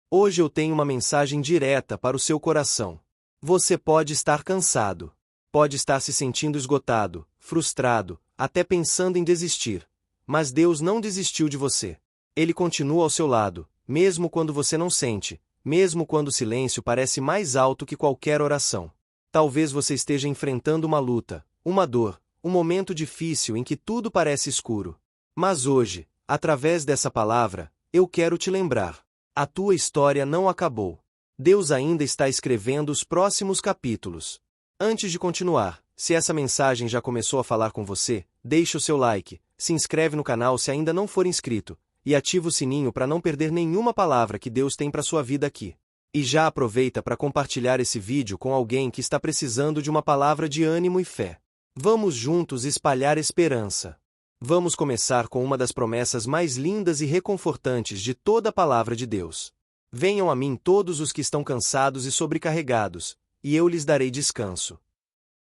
Hoje eu tenho uma mensagem direta para o seu coração. Você pode estar cansado. Pode estar se sentindo esgotado, frustrado, até pensando em desistir. Mas Deus não desistiu de você. Ele continua ao seu lado, mesmo quando você não sente, mesmo quando o silêncio parece mais alto que qualquer oração. Talvez você esteja enfrentando uma luta, uma dor, um momento difícil em que tudo parece escuro. Mas hoje, através dessa palavra, eu quero te lembrar: a tua história não acabou. Deus ainda está escrevendo os próximos capítulos. Antes de continuar, se essa mensagem já começou a falar com você, deixe o seu like, se inscreve no canal se ainda não for inscrito, e ativa o sininho para não perder nenhuma palavra que Deus tem para sua vida aqui. E já aproveita para compartilhar esse vídeo com alguém que está precisando de uma palavra de ânimo e fé. Vamos juntos espalhar esperança. Vamos começar com uma das promessas mais lindas e reconfortantes de toda a palavra de Deus. Venham a mim todos os que estão cansados e sobrecarregados, e eu lhes darei descanso.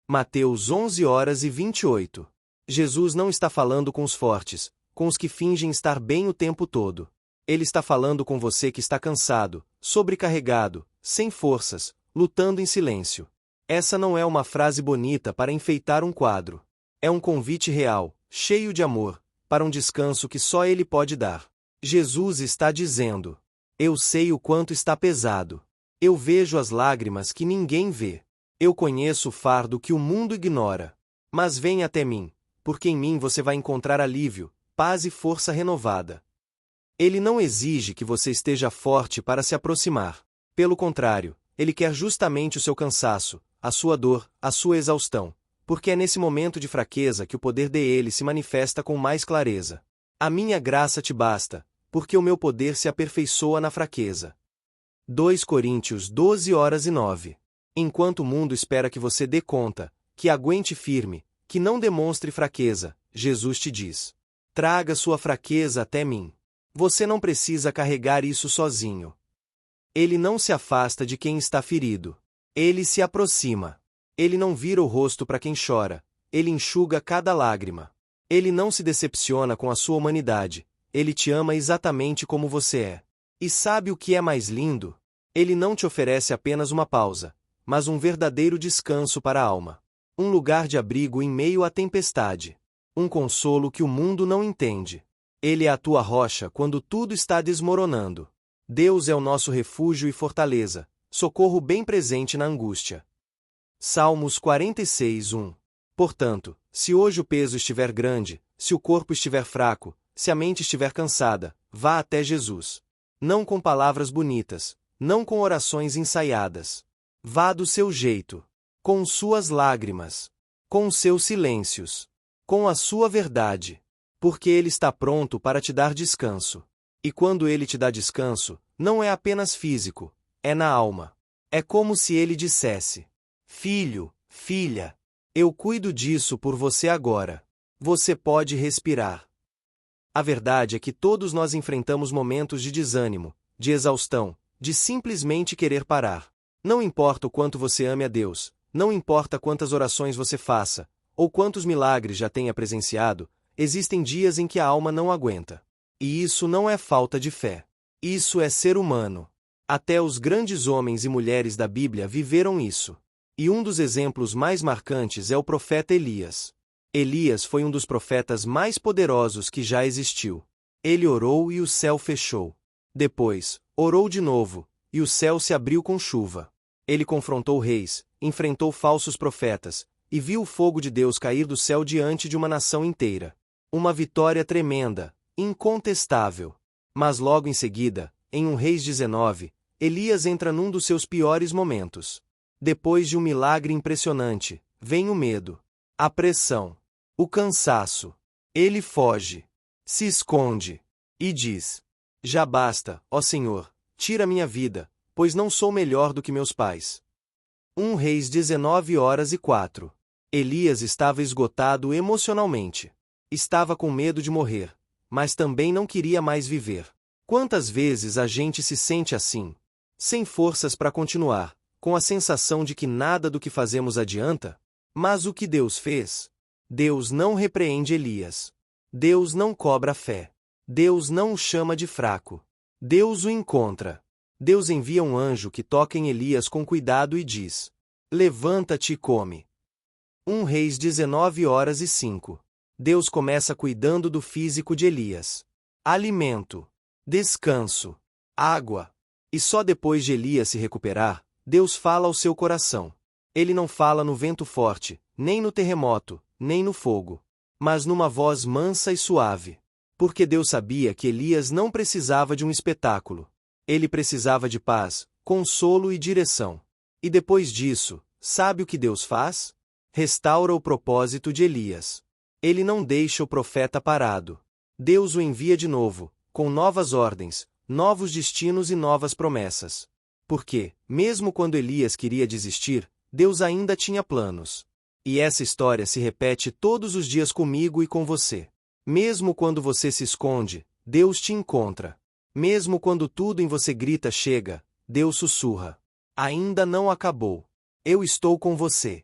Mateus 11h28. Jesus não está falando com os fortes, com os que fingem estar bem o tempo todo. Ele está falando com você que está cansado, sobrecarregado, sem forças, lutando em silêncio. Essa não é uma frase bonita para enfeitar um quadro. É um convite real, cheio de amor, para um descanso que só Ele pode dar. Jesus está dizendo: eu sei o quanto está pesado. Eu vejo as lágrimas que ninguém vê. Eu conheço o fardo que o mundo ignora. Mas vem até mim, porque em mim você vai encontrar alívio, paz e força renovada. Ele não exige que você esteja forte para se aproximar. Pelo contrário, Ele quer justamente o seu cansaço, a sua dor, a sua exaustão, porque é nesse momento de fraqueza que o poder dele se manifesta com mais clareza. A minha graça te basta, porque o meu poder se aperfeiçoa na fraqueza. 2 Coríntios 12h09. Enquanto o mundo espera que você dê conta, que aguente firme, que não demonstre fraqueza, Jesus te diz: traga sua fraqueza até mim. Você não precisa carregar isso sozinho. Ele não se afasta de quem está ferido. Ele se aproxima. Ele não vira o rosto para quem chora. Ele enxuga cada lágrima. Ele não se decepciona com a sua humanidade. Ele te ama exatamente como você é. E sabe o que é mais lindo? Ele não te oferece apenas uma pausa, mas um verdadeiro descanso para a alma. Um lugar de abrigo em meio à tempestade. Um consolo que o mundo não entende. Ele é a tua rocha quando tudo está desmoronando. Deus é o nosso refúgio e fortaleza, socorro bem presente na angústia. Salmos 46:1. Portanto, se hoje o peso estiver grande, se o corpo estiver fraco, se a mente estiver cansada, vá até Jesus. Não com palavras bonitas, não com orações ensaiadas. Vá do seu jeito, com suas lágrimas, com seus silêncios, com a sua verdade. Porque Ele está pronto para te dar descanso. E quando Ele te dá descanso, não é apenas físico, é na alma. É como se Ele dissesse: filho, filha, eu cuido disso por você agora. Você pode respirar. A verdade é que todos nós enfrentamos momentos de desânimo, de exaustão, de simplesmente querer parar. Não importa o quanto você ame a Deus, não importa quantas orações você faça, ou quantos milagres já tenha presenciado, existem dias em que a alma não aguenta. E isso não é falta de fé. Isso é ser humano. Até os grandes homens e mulheres da Bíblia viveram isso. E um dos exemplos mais marcantes é o profeta Elias. Elias foi um dos profetas mais poderosos que já existiu. Ele orou e o céu fechou. Depois, orou de novo, e o céu se abriu com chuva. Ele confrontou reis, enfrentou falsos profetas, e viu o fogo de Deus cair do céu diante de uma nação inteira. Uma vitória tremenda, incontestável. Mas logo em seguida, em 1 Reis 19, Elias entra num dos seus piores momentos. Depois de um milagre impressionante, vem o medo, a pressão, o cansaço. Ele foge, se esconde, e diz: já basta, ó Senhor, tira minha vida, pois não sou melhor do que meus pais. 1 Reis 19h04. Elias estava esgotado emocionalmente. Estava com medo de morrer, mas também não queria mais viver. Quantas vezes a gente se sente assim? Sem forças para continuar, com a sensação de que nada do que fazemos adianta? Mas o que Deus fez? Deus não repreende Elias. Deus não cobra fé. Deus não o chama de fraco. Deus o encontra. Deus envia um anjo que toca em Elias com cuidado e diz: levanta-te e come. 1 Reis 19h05. Deus começa cuidando do físico de Elias. Alimento, descanso, água. E só depois de Elias se recuperar, Deus fala ao seu coração. Ele não fala no vento forte, nem no terremoto, nem no fogo, mas numa voz mansa e suave. Porque Deus sabia que Elias não precisava de um espetáculo. Ele precisava de paz, consolo e direção. E depois disso, sabe o que Deus faz? Restaura o propósito de Elias. Ele não deixa o profeta parado. Deus o envia de novo, com novas ordens, novos destinos e novas promessas. Porque, mesmo quando Elias queria desistir, Deus ainda tinha planos. E essa história se repete todos os dias comigo e com você. Mesmo quando você se esconde, Deus te encontra. Mesmo quando tudo em você grita chega, Deus sussurra: ainda não acabou. Eu estou com você.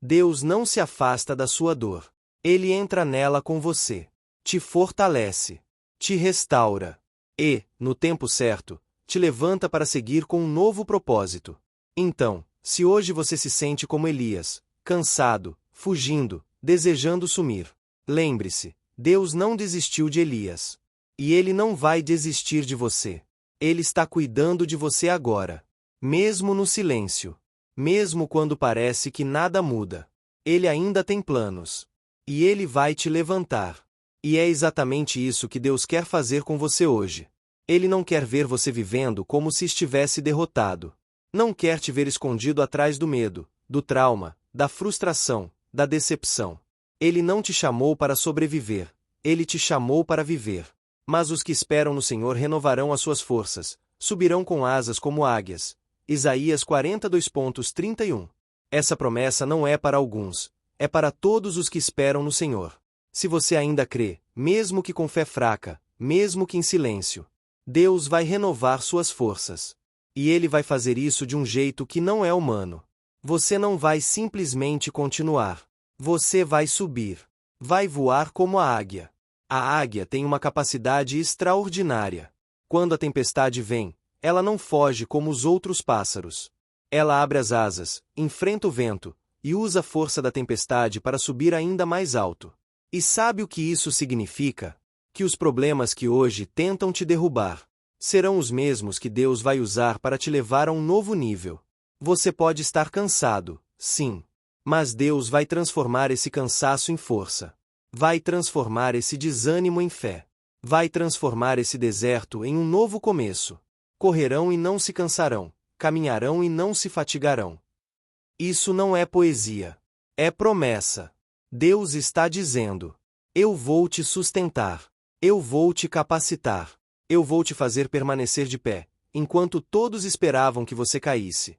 Deus não se afasta da sua dor. Ele entra nela com você. Te fortalece. Te restaura. E, no tempo certo, te levanta para seguir com um novo propósito. Então, se hoje você se sente como Elias, cansado, fugindo, desejando sumir, lembre-se, Deus não desistiu de Elias. E ele não vai desistir de você. Ele está cuidando de você agora. Mesmo no silêncio. Mesmo quando parece que nada muda. Ele ainda tem planos. E ele vai te levantar. E é exatamente isso que Deus quer fazer com você hoje. Ele não quer ver você vivendo como se estivesse derrotado. Não quer te ver escondido atrás do medo, do trauma, da frustração, da decepção. Ele não te chamou para sobreviver. Ele te chamou para viver. Mas os que esperam no Senhor renovarão as suas forças, subirão com asas como águias. Isaías 42:31. Essa promessa não é para alguns, é para todos os que esperam no Senhor. Se você ainda crê, mesmo que com fé fraca, mesmo que em silêncio, Deus vai renovar suas forças. E Ele vai fazer isso de um jeito que não é humano. Você não vai simplesmente continuar. Você vai subir. Vai voar como a águia. A águia tem uma capacidade extraordinária. Quando a tempestade vem, ela não foge como os outros pássaros. Ela abre as asas, enfrenta o vento, e usa a força da tempestade para subir ainda mais alto. E sabe o que isso significa? Que os problemas que hoje tentam te derrubar serão os mesmos que Deus vai usar para te levar a um novo nível. Você pode estar cansado, sim. Mas Deus vai transformar esse cansaço em força. Vai transformar esse desânimo em fé. Vai transformar esse deserto em um novo começo. Correrão e não se cansarão, caminharão e não se fatigarão. Isso não é poesia. É promessa. Deus está dizendo: eu vou te sustentar. Eu vou te capacitar. Eu vou te fazer permanecer de pé, enquanto todos esperavam que você caísse.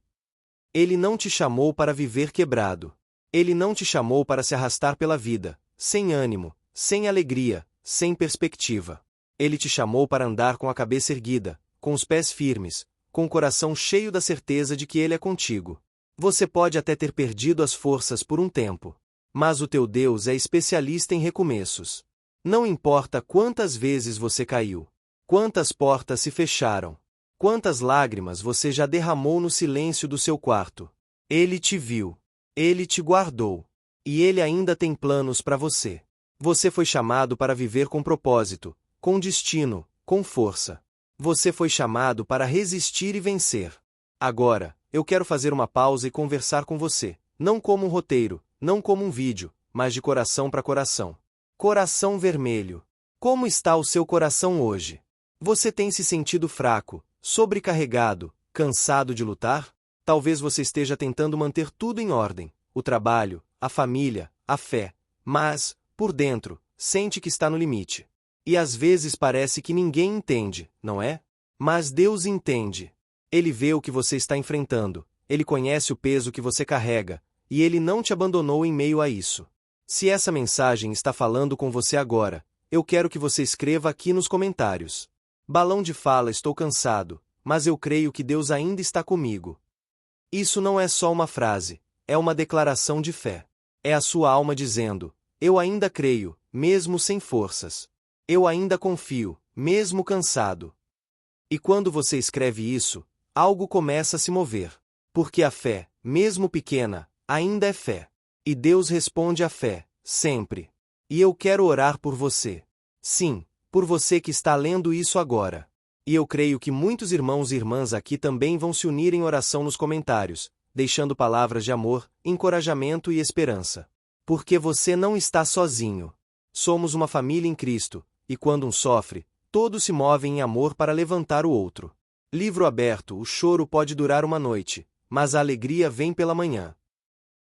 Ele não te chamou para viver quebrado. Ele não te chamou para se arrastar pela vida, sem ânimo, sem alegria, sem perspectiva. Ele te chamou para andar com a cabeça erguida, com os pés firmes, com o coração cheio da certeza de que Ele é contigo. Você pode até ter perdido as forças por um tempo. Mas o teu Deus é especialista em recomeços. Não importa quantas vezes você caiu, quantas portas se fecharam, quantas lágrimas você já derramou no silêncio do seu quarto. Ele te viu. Ele te guardou. E Ele ainda tem planos para você. Você foi chamado para viver com propósito, com destino, com força. Você foi chamado para resistir e vencer. Agora, eu quero fazer uma pausa e conversar com você, não como um roteiro, não como um vídeo, mas de coração para coração. Coração vermelho. Como está o seu coração hoje? Você tem se sentido fraco, sobrecarregado, cansado de lutar? Talvez você esteja tentando manter tudo em ordem, o trabalho, a família, a fé, mas, por dentro, sente que está no limite. E às vezes parece que ninguém entende, não é? Mas Deus entende. Ele vê o que você está enfrentando, Ele conhece o peso que você carrega, e Ele não te abandonou em meio a isso. Se essa mensagem está falando com você agora, eu quero que você escreva aqui nos comentários. Balão de fala: estou cansado, mas eu creio que Deus ainda está comigo. Isso não é só uma frase, é uma declaração de fé. É a sua alma dizendo: eu ainda creio, mesmo sem forças. Eu ainda confio, mesmo cansado. E quando você escreve isso, algo começa a se mover. Porque a fé, mesmo pequena, ainda é fé. E Deus responde à fé, sempre. E eu quero orar por você. Sim, por você que está lendo isso agora. E eu creio que muitos irmãos e irmãs aqui também vão se unir em oração nos comentários, deixando palavras de amor, encorajamento e esperança. Porque você não está sozinho. Somos uma família em Cristo, e quando um sofre, todos se movem em amor para levantar o outro. Livro aberto: o choro pode durar uma noite, mas a alegria vem pela manhã.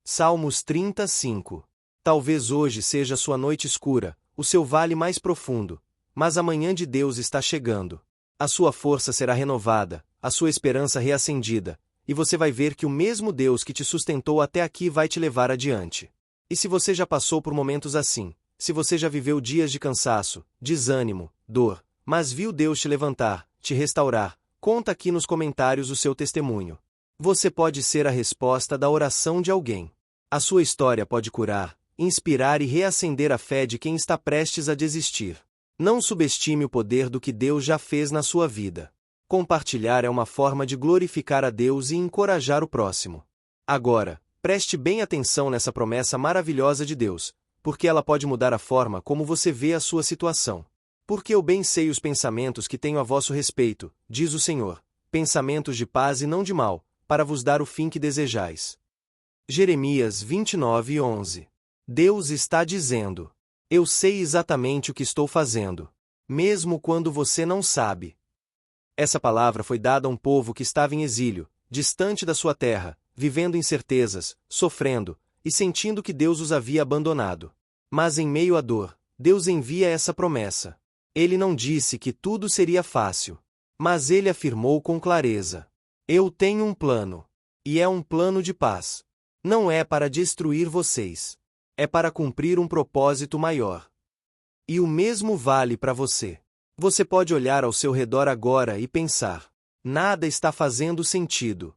Salmos 35. Talvez hoje seja sua noite escura, o seu vale mais profundo, mas a manhã de Deus está chegando. A sua força será renovada, a sua esperança reacendida, e você vai ver que o mesmo Deus que te sustentou até aqui vai te levar adiante. E se você já passou por momentos assim, se você já viveu dias de cansaço, desânimo, dor, mas viu Deus te levantar, te restaurar, conta aqui nos comentários o seu testemunho. Você pode ser a resposta da oração de alguém. A sua história pode curar, inspirar e reacender a fé de quem está prestes a desistir. Não subestime o poder do que Deus já fez na sua vida. Compartilhar é uma forma de glorificar a Deus e encorajar o próximo. Agora, preste bem atenção nessa promessa maravilhosa de Deus, porque ela pode mudar a forma como você vê a sua situação. Porque eu bem sei os pensamentos que tenho a vosso respeito, diz o Senhor, pensamentos de paz e não de mal, para vos dar o fim que desejais. Jeremias 29:11. Deus está dizendo: eu sei exatamente o que estou fazendo, mesmo quando você não sabe. Essa palavra foi dada a um povo que estava em exílio, distante da sua terra, vivendo incertezas, sofrendo, e sentindo que Deus os havia abandonado. Mas em meio à dor, Deus envia essa promessa. Ele não disse que tudo seria fácil, mas ele afirmou com clareza: eu tenho um plano. E é um plano de paz. Não é para destruir vocês. É para cumprir um propósito maior. E o mesmo vale para você. Você pode olhar ao seu redor agora e pensar: nada está fazendo sentido.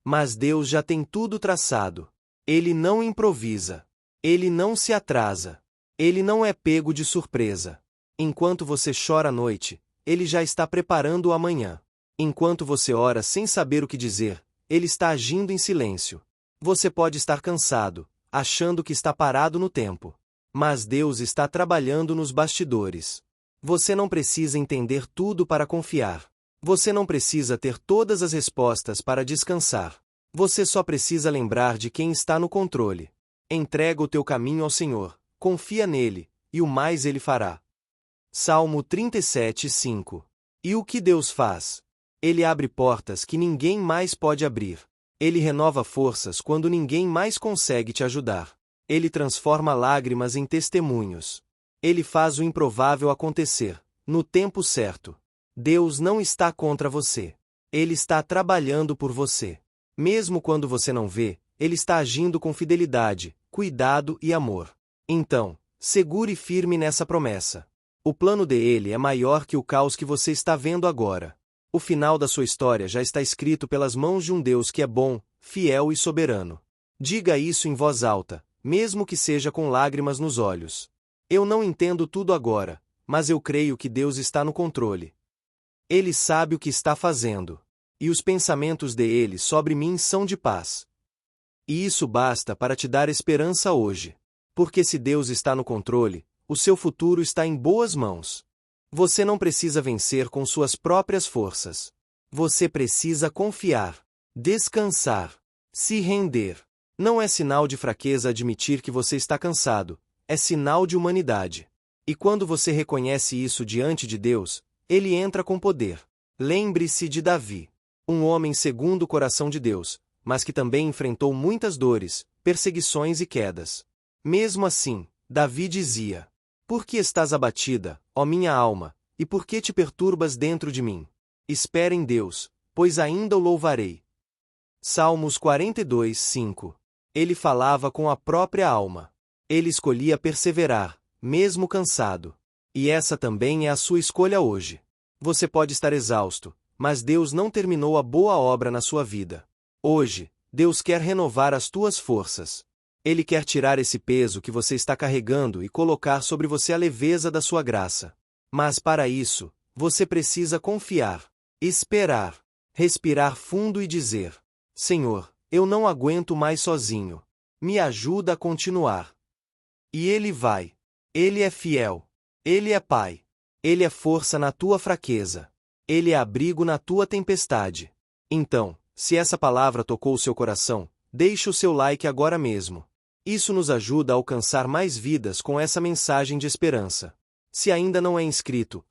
Mas Deus já tem tudo traçado. Ele não improvisa. Ele não se atrasa. Ele não é pego de surpresa. Enquanto você chora à noite, Ele já está preparando o amanhã. Enquanto você ora sem saber o que dizer, Ele está agindo em silêncio. Você pode estar cansado, achando que está parado no tempo. Mas Deus está trabalhando nos bastidores. Você não precisa entender tudo para confiar. Você não precisa ter todas as respostas para descansar. Você só precisa lembrar de quem está no controle. Entrega o teu caminho ao Senhor, confia nele, e o mais ele fará. Salmo 37:5. E o que Deus faz? Ele abre portas que ninguém mais pode abrir. Ele renova forças quando ninguém mais consegue te ajudar. Ele transforma lágrimas em testemunhos. Ele faz o improvável acontecer, no tempo certo. Deus não está contra você. Ele está trabalhando por você. Mesmo quando você não vê, Ele está agindo com fidelidade, cuidado e amor. Então, segure firme nessa promessa. O plano dele é maior que o caos que você está vendo agora. O final da sua história já está escrito pelas mãos de um Deus que é bom, fiel e soberano. Diga isso em voz alta, mesmo que seja com lágrimas nos olhos. Eu não entendo tudo agora, mas eu creio que Deus está no controle. Ele sabe o que está fazendo. E os pensamentos dele sobre mim são de paz. E isso basta para te dar esperança hoje. Porque se Deus está no controle, o seu futuro está em boas mãos. Você não precisa vencer com suas próprias forças. Você precisa confiar, descansar, se render. Não é sinal de fraqueza admitir que você está cansado, é sinal de humanidade. E quando você reconhece isso diante de Deus, Ele entra com poder. Lembre-se de Davi, um homem segundo o coração de Deus, mas que também enfrentou muitas dores, perseguições e quedas. Mesmo assim, Davi dizia: por que estás abatida, ó minha alma, e por que te perturbas dentro de mim? Espera em Deus, pois ainda o louvarei. Salmos 42:5. Ele falava com a própria alma. Ele escolhia perseverar, mesmo cansado. E essa também é a sua escolha hoje. Você pode estar exausto, mas Deus não terminou a boa obra na sua vida. Hoje, Deus quer renovar as tuas forças. Ele quer tirar esse peso que você está carregando e colocar sobre você a leveza da sua graça. Mas para isso, você precisa confiar. Esperar. Respirar fundo e dizer: Senhor, eu não aguento mais sozinho. Me ajuda a continuar. E Ele vai. Ele é fiel. Ele é Pai. Ele é força na tua fraqueza. Ele é abrigo na tua tempestade. Então, se essa palavra tocou o seu coração, deixe o seu like agora mesmo. Isso nos ajuda a alcançar mais vidas com essa mensagem de esperança. Se ainda não é inscrito,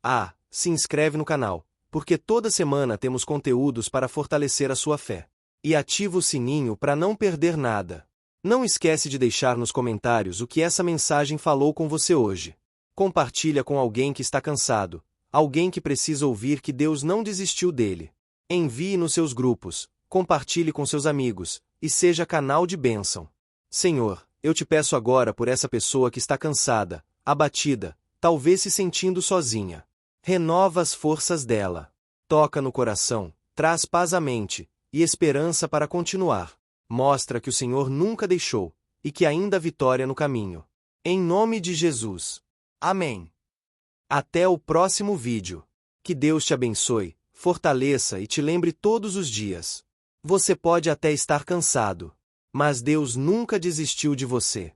se inscreve no canal, porque toda semana temos conteúdos para fortalecer a sua fé. E ativa o sininho para não perder nada. Não esquece de deixar nos comentários o que essa mensagem falou com você hoje. Compartilha com alguém que está cansado, alguém que precisa ouvir que Deus não desistiu dele. Envie nos seus grupos, compartilhe com seus amigos, e seja canal de bênção. Senhor, eu te peço agora por essa pessoa que está cansada, abatida, talvez se sentindo sozinha. Renova as forças dela. Toca no coração, traz paz à mente, e esperança para continuar. Mostra que o Senhor nunca deixou, e que ainda há vitória no caminho. Em nome de Jesus. Amém. Até o próximo vídeo. Que Deus te abençoe, fortaleça e te lembre todos os dias. Você pode até estar cansado, mas Deus nunca desistiu de você.